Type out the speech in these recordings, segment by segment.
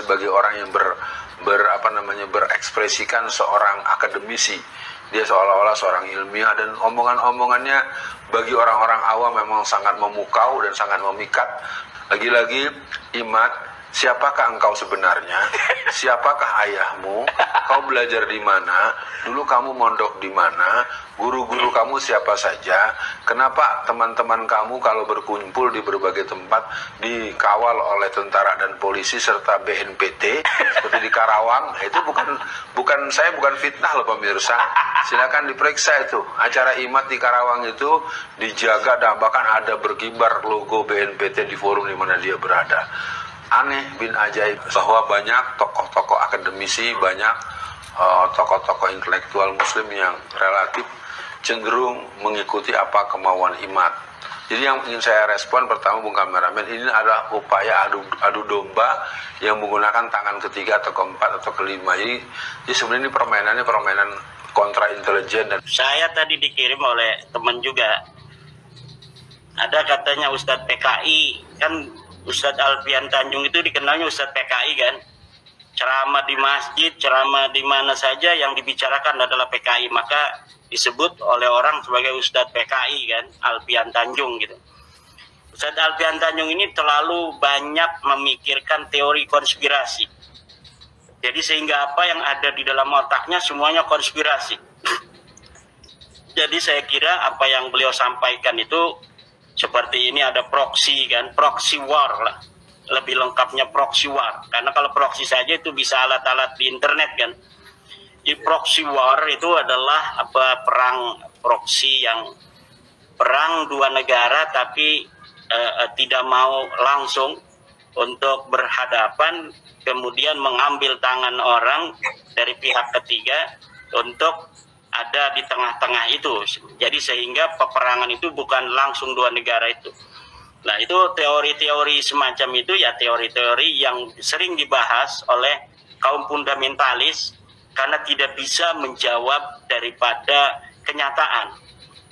sebagai orang yang berekspresikan seorang akademisi. Dia seolah-olah seorang ilmiah, dan omongan-omongannya bagi orang-orang awam memang sangat memukau dan sangat memikat. Lagi-lagi, Imad, siapakah engkau sebenarnya? Siapakah ayahmu? Kau belajar di mana? Dulu kamu mondok di mana? Guru-guru kamu siapa saja? Kenapa teman-teman kamu kalau berkumpul di berbagai tempat dikawal oleh tentara dan polisi serta BNPT seperti di Karawang? Itu saya bukan fitnah loh pemirsa. Silakan diperiksa itu. Acara Imad di Karawang itu dijaga dan bahkan ada berkibar logo BNPT di forum di mana dia berada. Aneh bin ajaib bahwa banyak tokoh-tokoh akademisi, banyak tokoh-tokoh intelektual muslim yang relatif cenderung mengikuti apa kemauan Imad. Jadi yang ingin saya respon pertama, Bung Kameramen, ini adalah upaya adu domba yang menggunakan tangan ketiga atau keempat atau kelima. Jadi sebenarnya ini permainan kontra intelijen. Dan saya tadi dikirim oleh teman juga, ada katanya Ustadz PKI, kan Ustadz Alfian Tanjung itu dikenalnya Ustadz PKI kan, ceramah di masjid, ceramah di mana saja yang dibicarakan adalah PKI, maka disebut oleh orang sebagai Ustadz PKI kan, Alfian Tanjung gitu. Ustadz Alfian Tanjung ini terlalu banyak memikirkan teori konspirasi. Jadi sehingga apa yang ada di dalam otaknya semuanya konspirasi. Jadi saya kira apa yang beliau sampaikan itu seperti ini, ada proxy kan, proxy war lah. Lebih lengkapnya proxy war. Karena kalau proxy saja itu bisa alat-alat di internet kan. Di proxy war itu adalah perang proxy, yang perang dua negara tapi tidak mau langsung untuk berhadapan, kemudian mengambil tangan orang dari pihak ketiga untuk ada di tengah-tengah itu. Jadi sehingga peperangan itu bukan langsung dua negara itu. Nah, itu teori-teori semacam itu ya, teori-teori yang sering dibahas oleh kaum fundamentalis karena tidak bisa menjawab daripada kenyataan.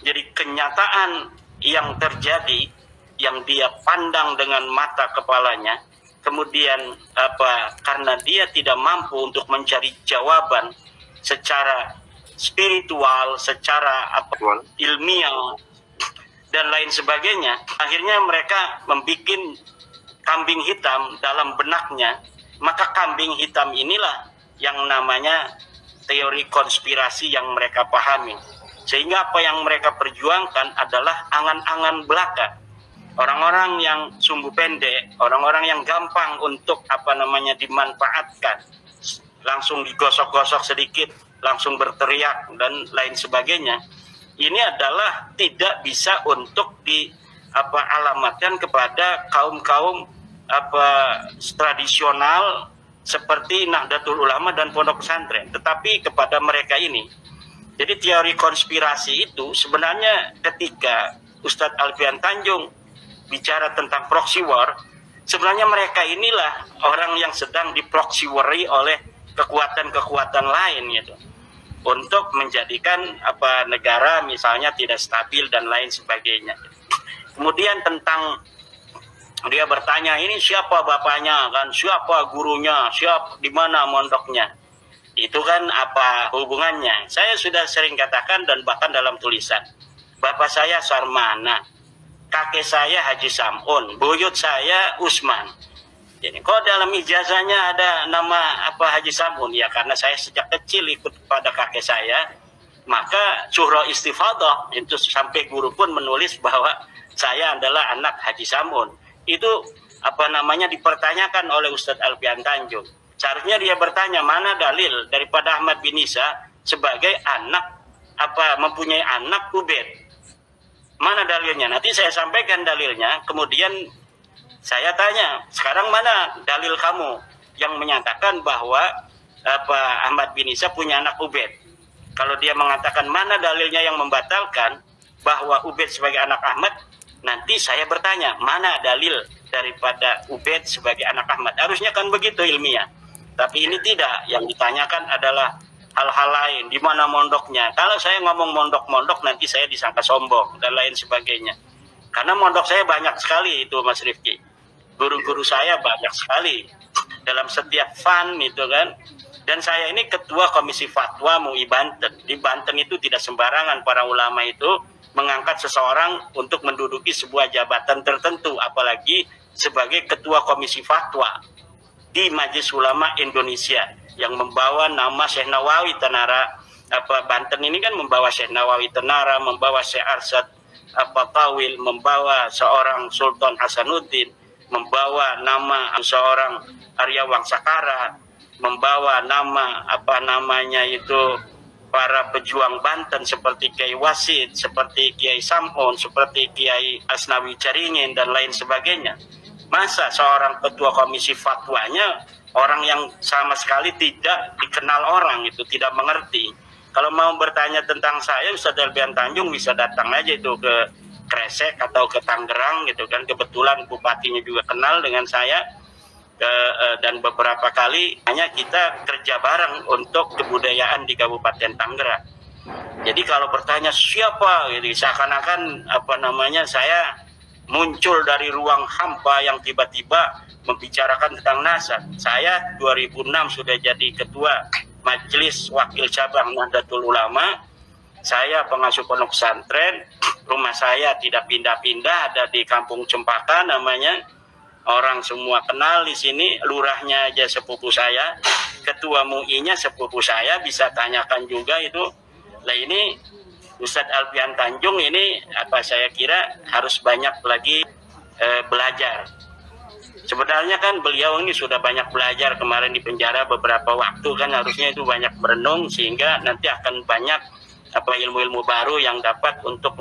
Jadi kenyataan yang terjadi, yang dia pandang dengan mata kepalanya, kemudian karena dia tidak mampu untuk mencari jawaban secara spiritual, secara ilmiah dan lain sebagainya, akhirnya mereka membuat kambing hitam dalam benaknya. Maka kambing hitam inilah yang namanya teori konspirasi yang mereka pahami. Sehingga apa yang mereka perjuangkan adalah angan-angan belaka. Orang-orang yang sumbu pendek, orang-orang yang gampang untuk dimanfaatkan, langsung digosok-gosok sedikit, langsung berteriak dan lain sebagainya. Ini adalah tidak bisa untuk alamatkan kepada kaum-kaum tradisional seperti Nahdlatul Ulama dan pondok pesantren, tetapi kepada mereka ini. Jadi teori konspirasi itu sebenarnya ketika Ustadz Alfian Tanjung bicara tentang proxy war, sebenarnya mereka inilah orang yang sedang di-proxy war-i oleh kekuatan-kekuatan lain gitu, untuk menjadikan negara misalnya tidak stabil dan lain sebagainya. Kemudian tentang dia bertanya, ini siapa bapaknya kan, siapa gurunya, di mana mondoknya, itu kan apa hubungannya? Saya sudah sering katakan dan bahkan dalam tulisan, bapak saya Sarmana, kakek saya Haji Samun, buyut saya Usman. Jadi kok dalam ijazahnya ada nama Haji Samun? Ya karena saya sejak kecil ikut pada kakek saya, maka surah istifadah itu sampai guru pun menulis bahwa saya adalah anak Haji Samun. Itu dipertanyakan oleh Ustadz Alfian Tanjung. Seharusnya dia bertanya, mana dalil daripada Ahmad bin Isa sebagai anak mempunyai anak Ubaid? Mana dalilnya? Nanti saya sampaikan dalilnya. Kemudian saya tanya, sekarang mana dalil kamu yang menyatakan bahwa Ahmad bin Isa punya anak Ubaid? Kalau dia mengatakan mana dalilnya yang membatalkan bahwa Ubaid sebagai anak Ahmad, nanti saya bertanya, mana dalil daripada Ubaid sebagai anak Ahmad? Harusnya kan begitu ilmiah. Tapi ini tidak, yang ditanyakan adalah hal-hal lain, di mana mondoknya. Kalau saya ngomong mondok-mondok nanti saya disangka sombong dan lain sebagainya. Karena mondok saya banyak sekali itu Mas Rifki. Guru-guru saya banyak sekali. dalam setiap fund itu kan. Dan saya ini ketua Komisi Fatwa MUI Banten. Di Banten itu tidak sembarangan para ulama itu mengangkat seseorang untuk menduduki sebuah jabatan tertentu, apalagi sebagai ketua Komisi Fatwa di Majelis Ulama Indonesia yang membawa nama Syekh Nawawi Tanara. Banten ini kan membawa Syekh Nawawi Tanara, membawa Syekh Arsyad Tawil, membawa seorang Sultan Hasanuddin, membawa nama seorang Arya Wangsakara, membawa nama para pejuang Banten seperti Kiai Wasid, seperti Kiai Samhon, seperti Kiai Asnawi Caringin dan lain sebagainya. Masa seorang ketua komisi fatwanya orang yang sama sekali tidak dikenal orang, itu tidak mengerti. Kalau mau bertanya tentang saya, Ustadz Alfian Tanjung bisa datang aja itu ke Kresek atau ke Tangerang gitu kan. Kebetulan bupatinya juga kenal dengan saya. Dan beberapa kali hanya kita kerja bareng untuk kebudayaan di Kabupaten Tangerang. Jadi kalau bertanya siapa, gitu, seakan-akan saya muncul dari ruang hampa yang tiba-tiba membicarakan tentang nasab. Saya 2006 sudah jadi ketua Majelis Wakil Cabang Nahdlatul Ulama. Saya pengasuh pondok pesantren. Rumah saya tidak pindah-pindah, ada di Kampung Cempaka namanya. Orang semua kenal di sini, lurahnya aja sepupu saya, ketua MUI-nya sepupu saya, bisa tanyakan juga itu. Nah ini Ustadz Alfian Tanjung ini saya kira harus banyak lagi belajar. Sebenarnya kan beliau ini sudah banyak belajar, kemarin di penjara beberapa waktu kan, harusnya itu banyak merenung sehingga nanti akan banyak ilmu-ilmu baru yang dapat untuk